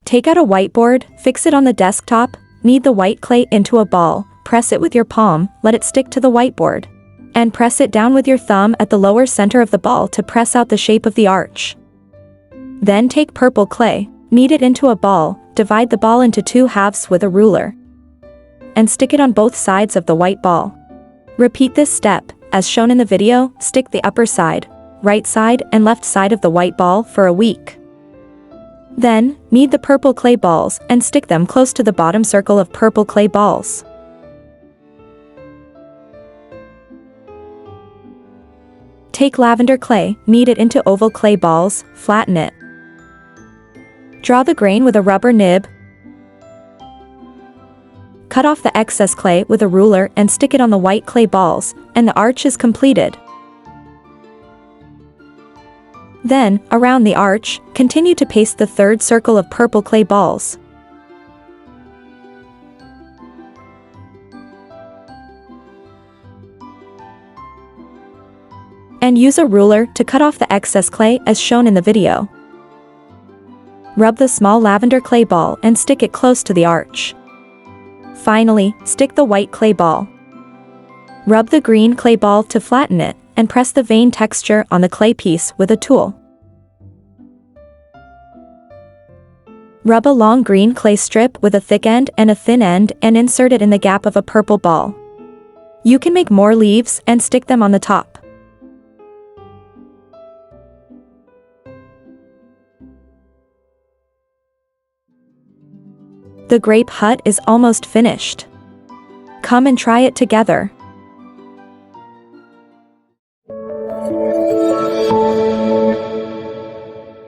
Take out a whiteboard, fix it on the desktop, knead the white clay into a ball, press it with your palm, let it stick to the whiteboard. And press it down with your thumb at the lower center of the ball to press out the shape of the arch. Then take purple clay, knead it into a ball, divide the ball into 2 halves with a ruler. And stick it on both sides of the white ball. Repeat this step, as shown in the video, stick the upper side, right side and left side of the white ball for a week. Then, knead the purple clay balls and stick them close to the bottom circle of purple clay balls. Take lavender clay, knead it into oval clay balls, flatten it. Draw the grain with a rubber nib. Cut off the excess clay with a ruler and stick it on the white clay balls, and the arch is completed. Then, around the arch, continue to paste the 3rd circle of purple clay balls. And use a ruler to cut off the excess clay as shown in the video. Rub the small lavender clay ball and stick it close to the arch. Finally, stick the white clay ball. Rub the green clay ball to flatten it, and press the vein texture on the clay piece with a tool. Rub a long green clay strip with a thick end and a thin end and insert it in the gap of a purple ball. You can make more leaves and stick them on the top. The grape hut is almost finished. Come and try it together.